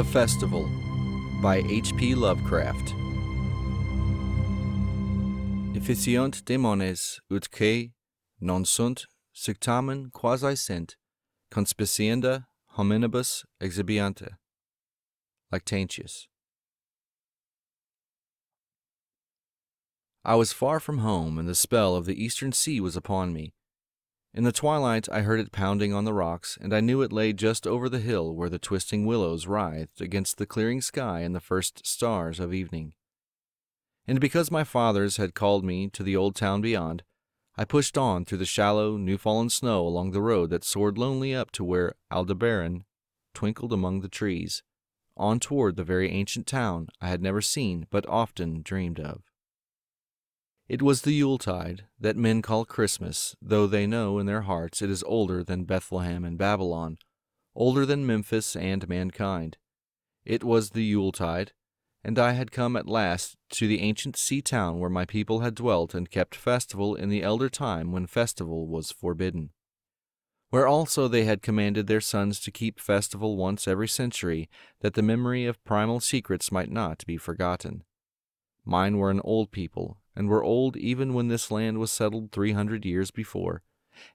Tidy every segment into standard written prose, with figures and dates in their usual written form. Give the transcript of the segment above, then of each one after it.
The Festival by H.P. Lovecraft. Efficiunt demones ut que non sunt sectamen quasi sint conspicienda hominibus exhibiante. Lactantius. I was far from home, and the spell of the eastern sea was upon me. In the twilight I heard it pounding on the rocks, and I knew it lay just over the hill where the twisting willows writhed against the clearing sky and the first stars of evening. And because my fathers had called me to the old town beyond, I pushed on through the shallow, new-fallen snow along the road that soared lonely up to where Aldebaran twinkled among the trees, on toward the very ancient town I had never seen but often dreamed of. It was the Yuletide, that men call Christmas, though they know in their hearts it is older than Bethlehem and Babylon, older than Memphis and mankind. It was the Yuletide, and I had come at last to the ancient sea town where my people had dwelt and kept festival in the elder time when festival was forbidden, where also they had commanded their sons to keep festival once every century, that the memory of primal secrets might not be forgotten. Mine were an old people, and were old even when this land was settled 300 years before,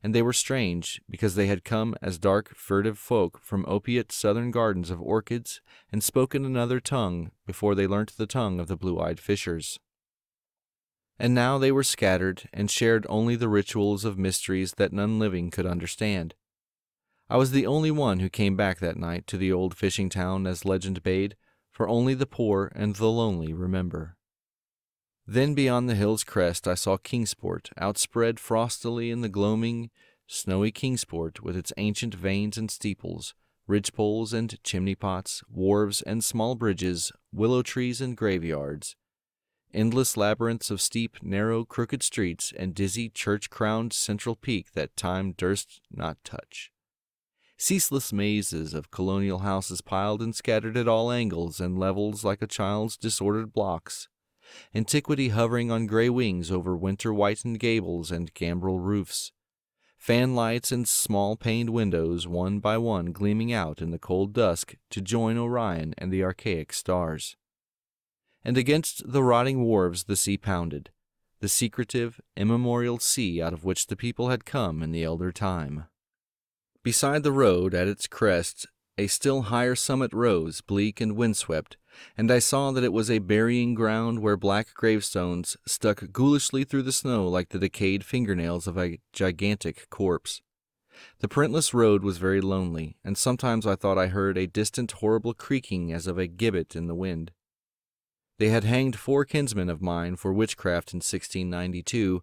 and they were strange because they had come as dark, furtive folk from opiate southern gardens of orchids and spoken another tongue before they learnt the tongue of the blue-eyed fishers. And now they were scattered and shared only the rituals of mysteries that none living could understand. I was the only one who came back that night to the old fishing town as legend bade, for only the poor and the lonely remember. Then beyond the hill's crest I saw Kingsport, outspread frostily in the gloaming, snowy Kingsport, with its ancient vanes and steeples, ridgepoles and chimney-pots, wharves and small bridges, willow trees and graveyards, endless labyrinths of steep, narrow, crooked streets, and dizzy, church-crowned central peak that time durst not touch. Ceaseless mazes of colonial houses piled and scattered at all angles and levels like a child's disordered blocks. Antiquity hovering on gray wings over winter-whitened gables and gambrel roofs, fan lights and small-paned windows one by one gleaming out in the cold dusk to join Orion and the archaic stars. And against the rotting wharves the sea pounded, the secretive, immemorial sea out of which the people had come in the elder time. Beside the road, at its crest, a still higher summit rose, bleak and windswept, and I saw that it was a burying ground where black gravestones stuck ghoulishly through the snow like the decayed fingernails of a gigantic corpse. The printless road was very lonely, and sometimes I thought I heard a distant horrible creaking as of a gibbet in the wind. They had hanged 4 kinsmen of mine for witchcraft in 1692,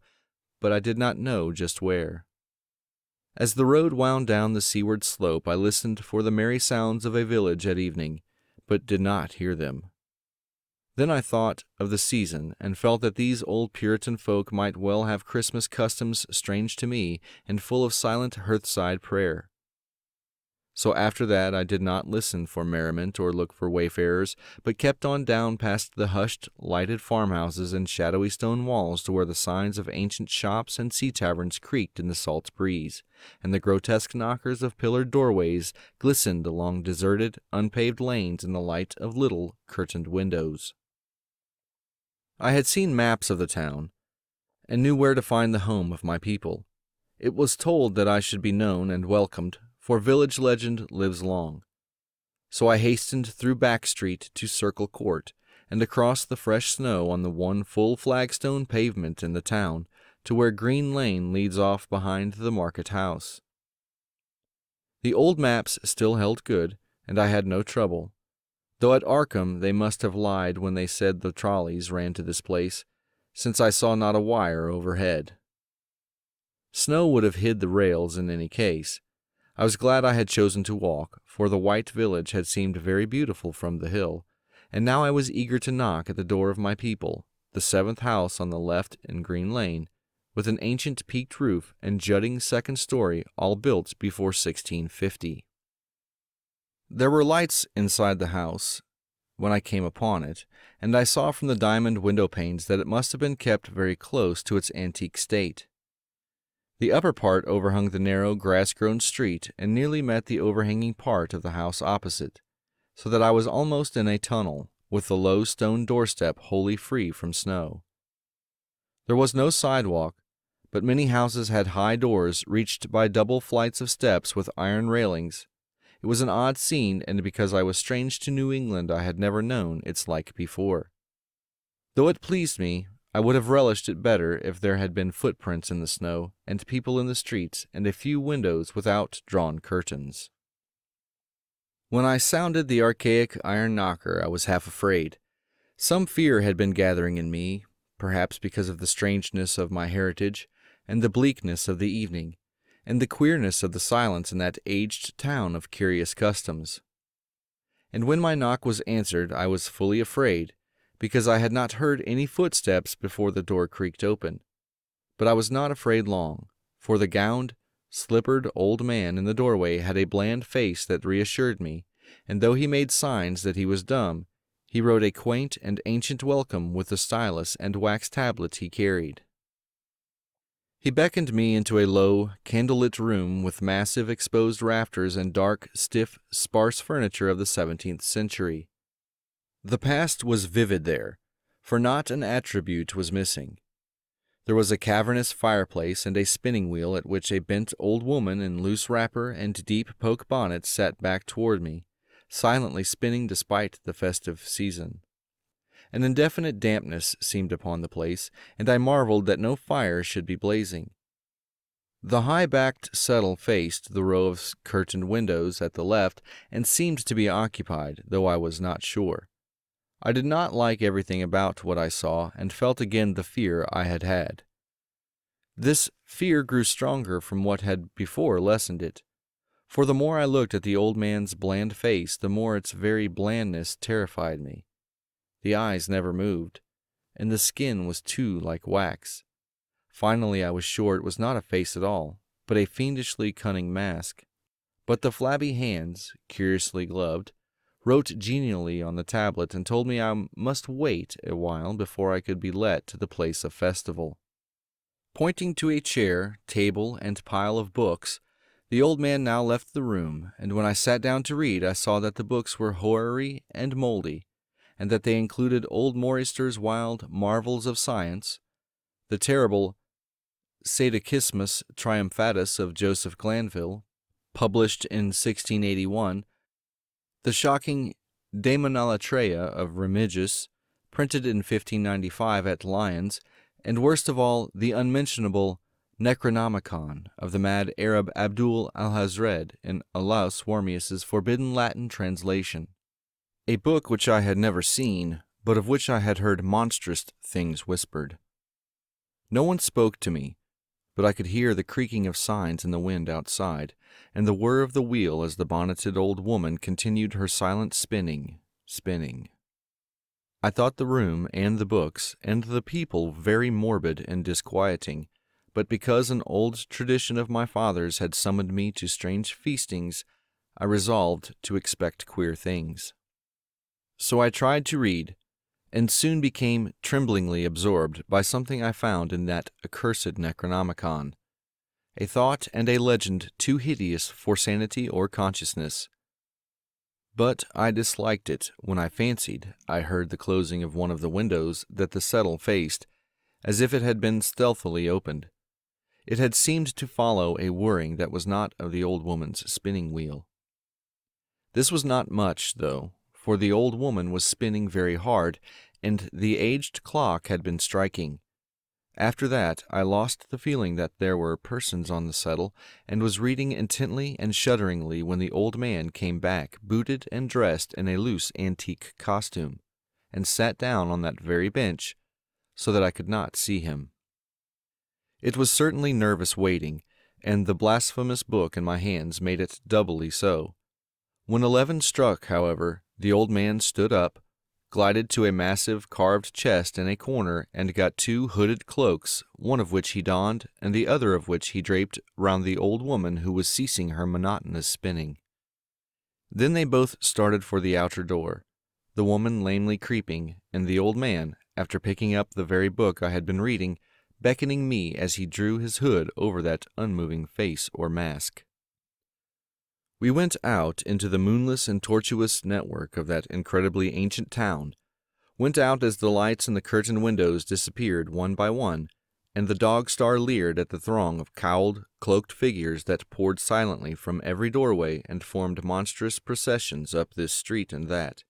but I did not know just where. As the road wound down the seaward slope, I listened for the merry sounds of a village at evening, but did not hear them. Then I thought of the season, and felt that these old Puritan folk might well have Christmas customs strange to me, and full of silent hearthside prayer. So after that I did not listen for merriment or look for wayfarers, but kept on down past the hushed, lighted farmhouses and shadowy stone walls to where the signs of ancient shops and sea taverns creaked in the salt breeze, and the grotesque knockers of pillared doorways glistened along deserted, unpaved lanes in the light of little, curtained windows. I had seen maps of the town, and knew where to find the home of my people. It was told that I should be known and welcomed, for village legend lives long. So I hastened through Back Street to Circle Court, and across the fresh snow on the one full flagstone pavement in the town, to where Green Lane leads off behind the market house. The old maps still held good, and I had no trouble, though at Arkham they must have lied when they said the trolleys ran to this place, since I saw not a wire overhead. Snow would have hid the rails in any case. I was glad I had chosen to walk, for the white village had seemed very beautiful from the hill, and now I was eager to knock at the door of my people, the 7th house on the left in Green Lane, with an ancient peaked roof and jutting second story, all built before 1650. There were lights inside the house when I came upon it, and I saw from the diamond window panes that it must have been kept very close to its antique state. The upper part overhung the narrow, grass-grown street and nearly met the overhanging part of the house opposite, so that I was almost in a tunnel, with the low stone doorstep wholly free from snow. There was no sidewalk, but many houses had high doors reached by double flights of steps with iron railings. It was an odd scene, and because I was strange to New England, I had never known its like before. Though it pleased me, I would have relished it better if there had been footprints in the snow, and people in the streets, and a few windows without drawn curtains. When I sounded the archaic iron knocker, I was half afraid. Some fear had been gathering in me, perhaps because of the strangeness of my heritage, and the bleakness of the evening, and the queerness of the silence in that aged town of curious customs. And when my knock was answered, I was fully afraid, because I had not heard any footsteps before the door creaked open. But I was not afraid long, for the gowned, slippered old man in the doorway had a bland face that reassured me, and though he made signs that he was dumb, he wrote a quaint and ancient welcome with the stylus and wax tablet he carried. He beckoned me into a low, candlelit room with massive exposed rafters and dark, stiff, sparse furniture of the 17th century. The past was vivid there, for not an attribute was missing. There was a cavernous fireplace and a spinning wheel at which a bent old woman in loose wrapper and deep poke bonnet sat back toward me, silently spinning despite the festive season. An indefinite dampness seemed upon the place, and I marveled that no fire should be blazing. The high-backed settle faced the row of curtained windows at the left and seemed to be occupied, though I was not sure. I did not like everything about what I saw, and felt again the fear I had had. This fear grew stronger from what had before lessened it, for the more I looked at the old man's bland face, the more its very blandness terrified me. The eyes never moved, and the skin was too like wax. Finally I was sure it was not a face at all, but a fiendishly cunning mask. But the flabby hands, curiously gloved, wrote genially on the tablet and told me I must wait a while before I could be let to the place of festival. Pointing to a chair, table, and pile of books, the old man now left the room, and when I sat down to read, I saw that the books were hoary and moldy, and that they included old Moister's wild marvels of science, the terrible Catechismus Triumphatus of Joseph Glanville, published in 1681, the shocking De Monalatrea of Remigius, printed in 1595 at Lyons, and worst of all, the unmentionable Necronomicon of the mad Arab Abdul Alhazred in Olaus Wormius's forbidden Latin translation, a book which I had never seen, but of which I had heard monstrous things whispered. No one spoke to me, but I could hear the creaking of signs in the wind outside, and the whir of the wheel as the bonneted old woman continued her silent spinning. I thought the room and the books and the people very morbid and disquieting, but because an old tradition of my father's had summoned me to strange feastings, I resolved to expect queer things. So I tried to read, and soon became tremblingly absorbed by something I found in that accursed Necronomicon, a thought and a legend too hideous for sanity or consciousness. But I disliked it when I fancied I heard the closing of one of the windows that the settle faced, as if it had been stealthily opened. It had seemed to follow a whirring that was not of the old woman's spinning wheel. This was not much, though, for the old woman was spinning very hard, and the aged clock had been striking. After that, I lost the feeling that there were persons on the settle, and was reading intently and shudderingly when the old man came back, booted and dressed in a loose antique costume, and sat down on that very bench, so that I could not see him. It was certainly nervous waiting, and the blasphemous book in my hands made it doubly so. When 11 struck, however, the old man stood up, glided to a massive carved chest in a corner, and got 2 hooded cloaks, one of which he donned, and the other of which he draped round the old woman who was ceasing her monotonous spinning. Then they both started for the outer door, the woman lamely creeping, and the old man, after picking up the very book I had been reading, beckoning me as he drew his hood over that unmoving face or mask. We went out into the moonless and tortuous network of that incredibly ancient town, went out as the lights in the curtained windows disappeared one by one, and the dog star leered at the throng of cowled, cloaked figures that poured silently from every doorway and formed monstrous processions up this street and that.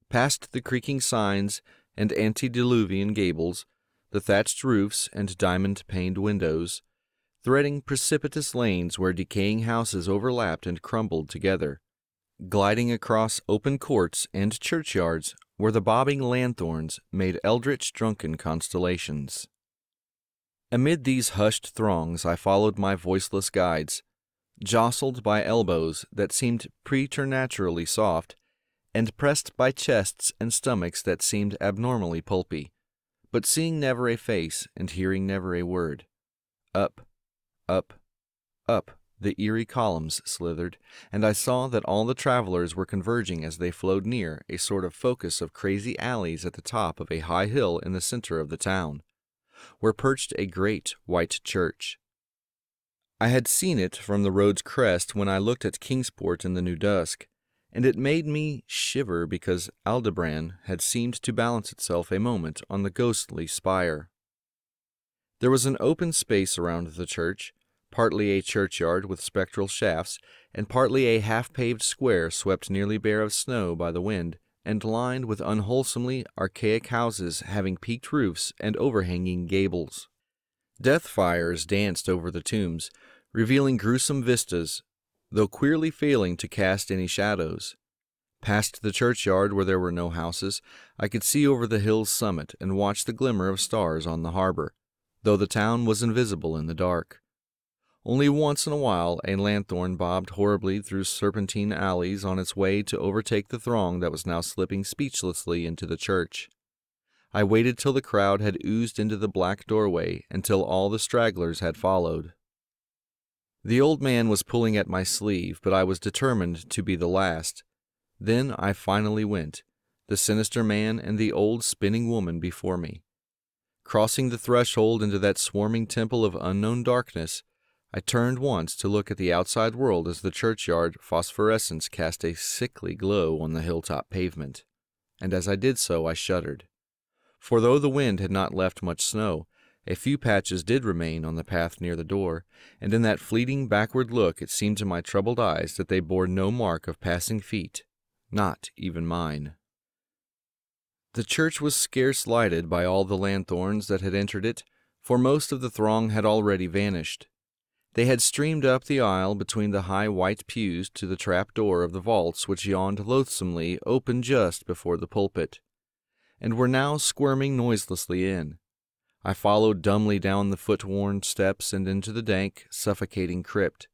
Past the creaking signs and antediluvian gables, the thatched roofs and diamond-paned windows, threading precipitous lanes where decaying houses overlapped and crumbled together, gliding across open courts and churchyards where the bobbing lanthorns made eldritch drunken constellations. Amid these hushed throngs I followed my voiceless guides, jostled by elbows that seemed preternaturally soft, and pressed by chests and stomachs that seemed abnormally pulpy, but seeing never a face and hearing never a word. Up, up, up the eerie columns slithered, and I saw that all the travelers were converging as they flowed near a sort of focus of crazy alleys at the top of a high hill in the center of the town, where perched a great white church. I had seen it from the road's crest when I looked at Kingsport in the new dusk, and it made me shiver because Aldebaran had seemed to balance itself a moment on the ghostly spire. There was an open space around the church, partly a churchyard with spectral shafts, and partly a half-paved square swept nearly bare of snow by the wind, and lined with unwholesomely archaic houses having peaked roofs and overhanging gables. Death fires danced over the tombs, revealing gruesome vistas, though queerly failing to cast any shadows. Past the churchyard where there were no houses, I could see over the hill's summit and watch the glimmer of stars on the harbor, though the town was invisible in the dark. Only once in a while a lanthorn bobbed horribly through serpentine alleys on its way to overtake the throng that was now slipping speechlessly into the church. I waited till the crowd had oozed into the black doorway and till all the stragglers had followed. The old man was pulling at my sleeve, but I was determined to be the last. Then I finally went, the sinister man and the old spinning woman before me. Crossing the threshold into that swarming temple of unknown darkness, I turned once to look at the outside world as the churchyard phosphorescence cast a sickly glow on the hilltop pavement, and as I did so I shuddered. For though the wind had not left much snow, a few patches did remain on the path near the door, and in that fleeting backward look it seemed to my troubled eyes that they bore no mark of passing feet, not even mine. The church was scarce lighted by all the lanthorns that had entered it, for most of the throng had already vanished. They had streamed up the aisle between the high white pews to the trap door of the vaults which yawned loathsomely open just before the pulpit, and were now squirming noiselessly in. I followed dumbly down the foot-worn steps and into the dank, suffocating crypt.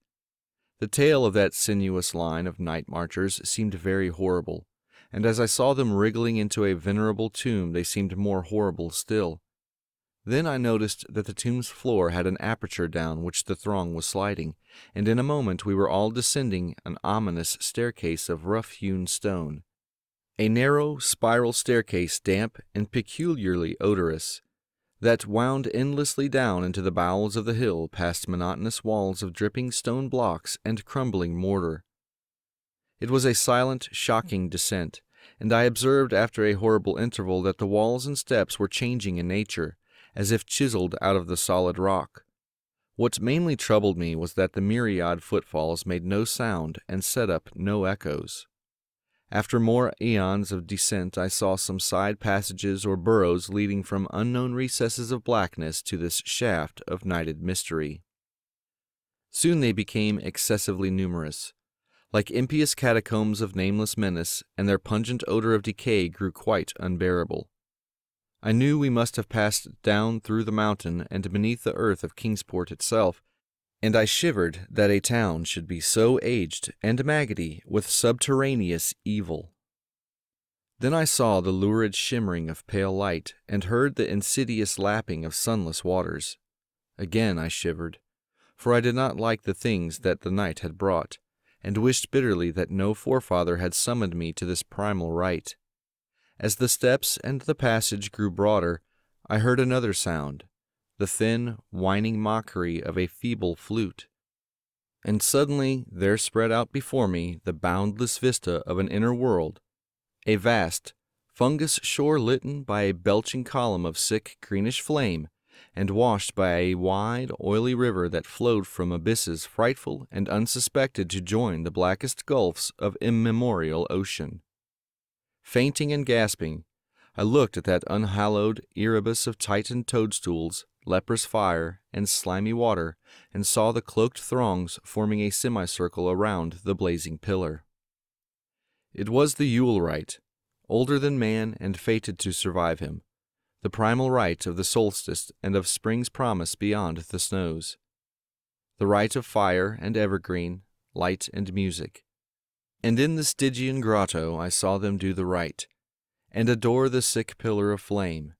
The tale of that sinuous line of night marchers seemed very horrible, and as I saw them wriggling into a venerable tomb they seemed more horrible still. Then I noticed that the tomb's floor had an aperture down which the throng was sliding, and in a moment we were all descending an ominous staircase of rough-hewn stone. A narrow, spiral staircase, damp and peculiarly odorous, that wound endlessly down into the bowels of the hill past monotonous walls of dripping stone blocks and crumbling mortar. It was a silent, shocking descent, and I observed after a horrible interval that the walls and steps were changing in nature, as if chiseled out of the solid rock. What mainly troubled me was that the myriad footfalls made no sound and set up no echoes. After more eons of descent I saw some side passages or burrows leading from unknown recesses of blackness to this shaft of nighted mystery. Soon they became excessively numerous, like impious catacombs of nameless menace, and their pungent odor of decay grew quite unbearable. I knew we must have passed down through the mountain and beneath the earth of Kingsport itself, and I shivered that a town should be so aged and maggoty with subterraneous evil. Then I saw the lurid shimmering of pale light, and heard the insidious lapping of sunless waters. Again I shivered, for I did not like the things that the night had brought, and wished bitterly that no forefather had summoned me to this primal rite. As the steps and the passage grew broader, I heard another sound, the thin, whining mockery of a feeble flute. And suddenly there spread out before me the boundless vista of an inner world, a vast, fungus shore litten by a belching column of sick greenish flame, and washed by a wide, oily river that flowed from abysses frightful and unsuspected to join the blackest gulfs of immemorial ocean. Fainting and gasping, I looked at that unhallowed Erebus of tightened toadstools, leprous fire, and slimy water, and saw the cloaked throngs forming a semicircle around the blazing pillar. It was the Yule rite, older than man and fated to survive him, the primal rite of the solstice and of spring's promise beyond the snows, the rite of fire and evergreen, light and music. And in the Stygian grotto I saw them do the rite, and adore the sick pillar of flame,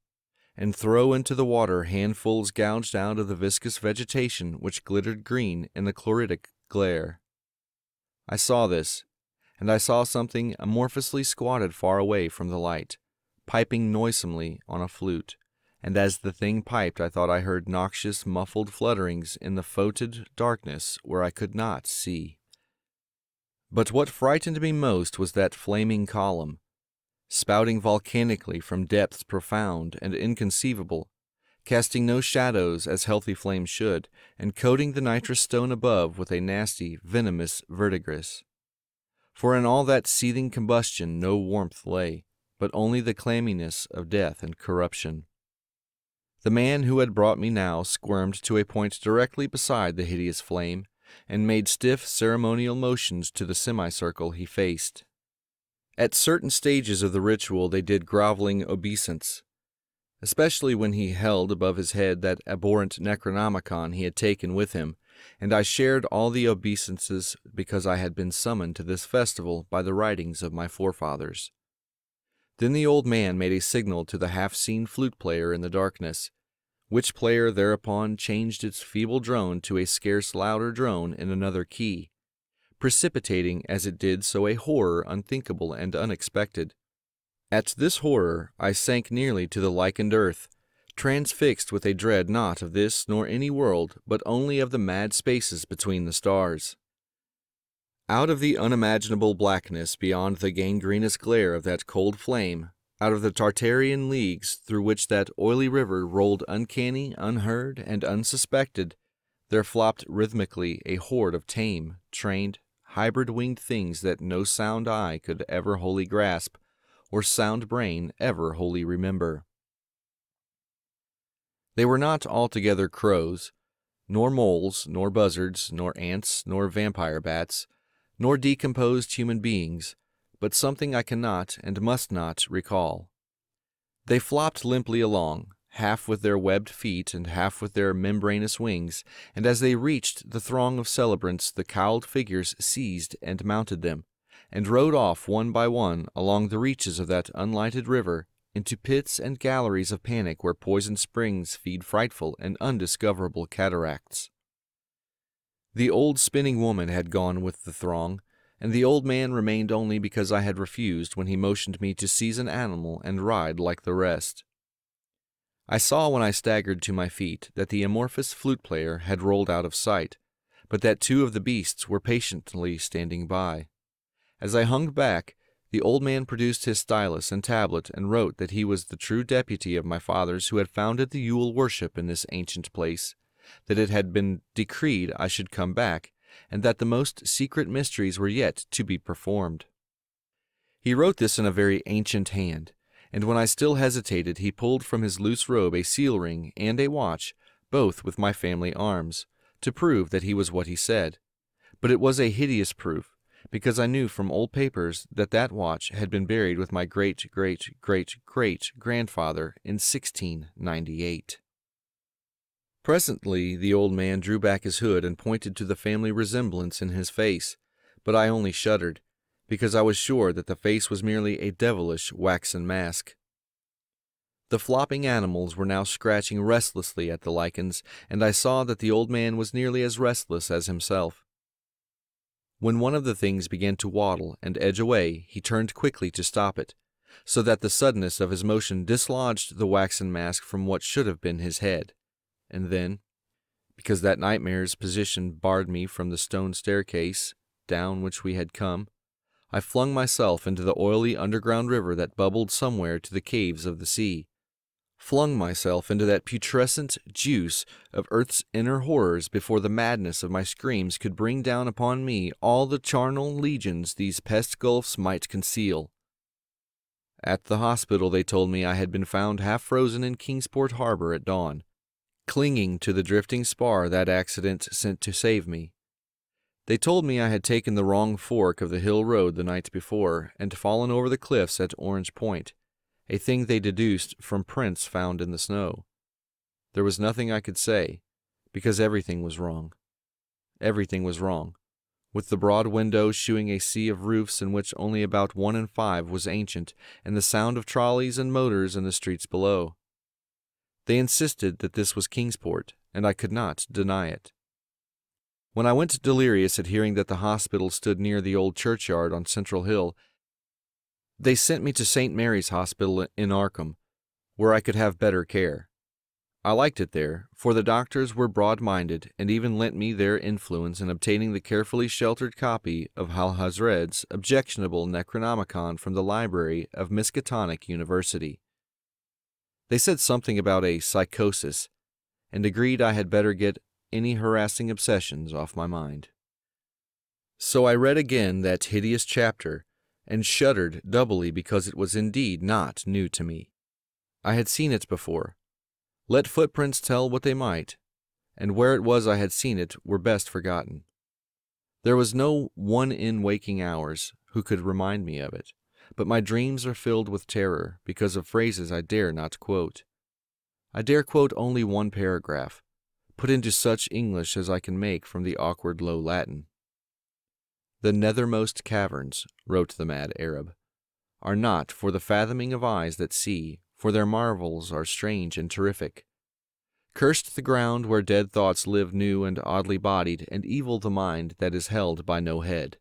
and throw into the water handfuls gouged out of the viscous vegetation which glittered green in the chloritic glare. I saw this, and I saw something amorphously squatted far away from the light, piping noisomely on a flute, and as the thing piped I thought I heard noxious muffled flutterings in the foetid darkness where I could not see. But what frightened me most was that flaming column, spouting volcanically from depths profound and inconceivable, casting no shadows as healthy flames should, and coating the nitrous stone above with a nasty, venomous verdigris. For in all that seething combustion no warmth lay, but only the clamminess of death and corruption. The man who had brought me now squirmed to a point directly beside the hideous flame, and made stiff ceremonial motions to the semicircle he faced. At certain stages of the ritual they did groveling obeisance, especially when he held above his head that abhorrent Necronomicon he had taken with him, and I shared all the obeisances because I had been summoned to this festival by the writings of my forefathers. Then the old man made a signal to the half-seen flute player in the darkness, which player thereupon changed its feeble drone to a scarce louder drone in another key, precipitating as it did so a horror unthinkable and unexpected. At this horror I sank nearly to the lichened earth, transfixed with a dread not of this nor any world, but only of the mad spaces between the stars. Out of the unimaginable blackness beyond the gangrenous glare of that cold flame, out of the Tartarian leagues through which that oily river rolled uncanny, unheard, and unsuspected, there flopped rhythmically a horde of tame, trained, hybrid-winged things that no sound eye could ever wholly grasp, or sound brain ever wholly remember. They were not altogether crows, nor moles, nor buzzards, nor ants, nor vampire bats, nor decomposed human beings, but something I cannot and must not recall. They flopped limply along, half with their webbed feet and half with their membranous wings, and as they reached the throng of celebrants the cowled figures seized and mounted them, and rode off one by one along the reaches of that unlighted river into pits and galleries of panic where poisoned springs feed frightful and undiscoverable cataracts. The old spinning woman had gone with the throng, and the old man remained only because I had refused when he motioned me to seize an animal and ride like the rest. I saw when I staggered to my feet that the amorphous flute player had rolled out of sight, but that two of the beasts were patiently standing by. As I hung back, the old man produced his stylus and tablet and wrote that he was the true deputy of my fathers who had founded the Yule worship in this ancient place, that it had been decreed I should come back, and that the most secret mysteries were yet to be performed. He wrote this in a very ancient hand, and when I still hesitated he pulled from his loose robe a seal ring and a watch, both with my family arms, to prove that he was what he said. But it was a hideous proof, because I knew from old papers that that watch had been buried with my great-great-great-great-grandfather in 1698. Presently the old man drew back his hood and pointed to the family resemblance in his face, but I only shuddered, because I was sure that the face was merely a devilish waxen mask. The flopping animals were now scratching restlessly at the lichens, and I saw that the old man was nearly as restless as himself. When one of the things began to waddle and edge away, he turned quickly to stop it, so that the suddenness of his motion dislodged the waxen mask from what should have been his head, and then, because that nightmare's position barred me from the stone staircase down which we had come, I flung myself into the oily underground river that bubbled somewhere to the caves of the sea, flung myself into that putrescent juice of earth's inner horrors before the madness of my screams could bring down upon me all the charnel legions these pest gulfs might conceal. At the hospital they told me I had been found half frozen in Kingsport harbor at dawn, clinging to the drifting spar that accident sent to save me. They told me I had taken the wrong fork of the hill road the night before and fallen over the cliffs at Orange Point, a thing they deduced from prints found in the snow. There was nothing I could say, because everything was wrong. Everything was wrong, with the broad windows shewing a sea of roofs in which only about 1 in 5 was ancient, and the sound of trolleys and motors in the streets below. They insisted that this was Kingsport, and I could not deny it. When I went delirious at hearing that the hospital stood near the old churchyard on Central Hill, they sent me to St. Mary's Hospital in Arkham, where I could have better care. I liked it there, for the doctors were broad-minded and even lent me their influence in obtaining the carefully sheltered copy of Alhazred's objectionable Necronomicon from the library of Miskatonic University. They said something about a psychosis, and agreed I had better get any harassing obsessions off my mind. So I read again that hideous chapter, and shuddered doubly because it was indeed not new to me. I had seen it before. Let footprints tell what they might, and where it was I had seen it were best forgotten. There was no one in waking hours who could remind me of it, but my dreams are filled with terror because of phrases I dare not quote. I dare quote only one paragraph, put into such English as I can make from the awkward low Latin. "The nethermost caverns," wrote the mad Arab, "are not for the fathoming of eyes that see, for their marvels are strange and terrific. Cursed the ground where dead thoughts live new and oddly bodied, and evil the mind that is held by no head.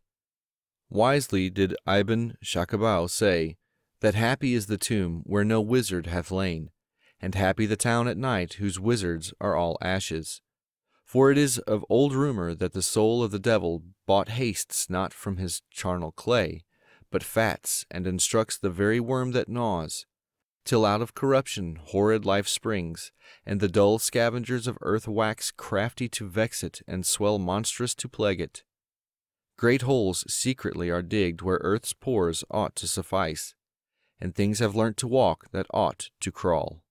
Wisely did Ibn Shakabau say, that happy is the tomb where no wizard hath lain, and happy the town at night whose wizards are all ashes. For it is of old rumor that the soul of the devil bought hastes not from his charnel clay, but fats, and instructs the very worm that gnaws, till out of corruption horrid life springs, and the dull scavengers of earth wax crafty to vex it, and swell monstrous to plague it. Great holes secretly are digged where earth's pores ought to suffice, and things have learnt to walk that ought to crawl."